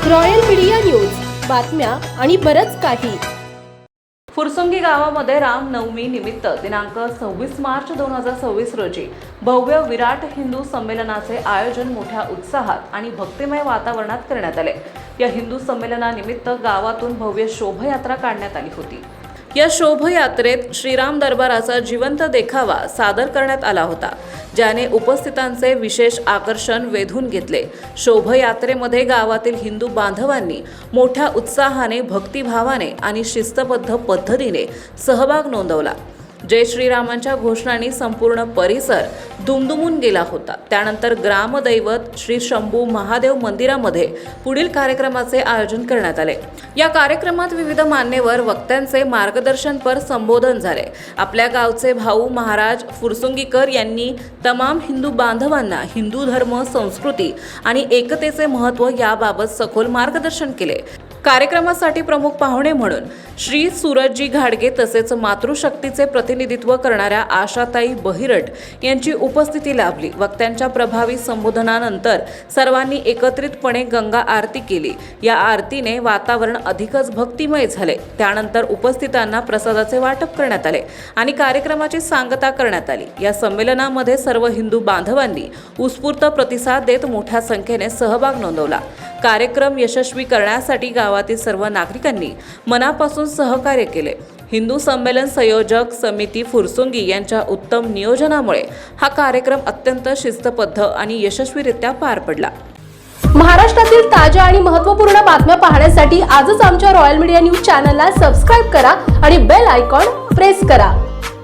Royal media news, बातम्या आणि बरंच काही. फुरसुंगी गावामध्ये रामनवमी निमित्त दिनांक 26 मार्च 2026 रोजी भव्य विराट हिंदू संमेलनाचे आयोजन मोठ्या उत्साहात आणि भक्तिमय वातावरणात करण्यात आले. या हिंदू संमेलनानिमित्त गावातून भव्य शोभायात्रा काढण्यात आली होती. या शोभायात्रेत श्रीराम दरबाराचा जिवंत देखावा सादर करण्यात आला होता, ज्याने उपस्थितांचे विशेष आकर्षण वेधून घेतले. शोभायात्रेमध्ये गावातील हिंदू बांधवांनी मोठ्या उत्साहाने, भक्तिभावाने आणि शिस्तबद्ध पद्धतीने सहभाग नोंदवला. जय श्रीरामांच्या घोषणांनी संपूर्ण परिसर दुमदुमून गेला होता. त्यानंतर ग्रामदैवत श्री शंभू महादेव मंदिरामध्ये पुढील कार्यक्रमाचे आयोजन करण्यात आले. या कार्यक्रमात विविध मान्यवर वक्त्यांचे मार्गदर्शनपर संबोधन झाले. आपल्या गावचे भाऊ महाराज फुरसुंगीकर यांनी तमाम हिंदू बांधवांना हिंदू धर्म, संस्कृती आणि एकतेचे महत्त्व याबाबत सखोल मार्गदर्शन केले. कार्यक्रमासाठी प्रमुख पाहुणे म्हणून श्री सूरजजी घाडगे तसेच मातृशक्तीचे प्रतिनिधित्व करणाऱ्या आशाताई बहिरट यांची उपस्थिती लाभली. वक्त्यांच्या प्रभावी संबोधनानंतर सर्वांनी एकत्रितपणे गंगा आरती केली. या आरतीने वातावरण अधिकच भक्तिमय झाले. त्यानंतर उपस्थितांना प्रसादाचे वाटप करण्यात आले आणि कार्यक्रमाची सांगता करण्यात आली. या संमेलनामध्ये सर्व हिंदू बांधवांनी उत्स्फूर्त प्रतिसाद देत मोठ्या संख्येने सहभाग नोंदवला. कार्यक्रम यशस्वी करण्यासाठी गावातील सर्व नागरिकांनी मनापासून सहकार्य केले. हिंदू संमेलन संयोजक समिती फुरसुंगी यांच्या उत्तम नियोजनामुळे हा कार्यक्रम अत्यंत शिस्तबद्ध आणि यशस्वीरित्या पार पडला. महाराष्ट्रातील ताज्या आणि महत्त्वपूर्ण बातम्या पाहण्यासाठी आजच आमच्या रॉयल मीडिया न्यूज चॅनलला सबस्क्राईब करा आणि बेल आयकॉन प्रेस करा.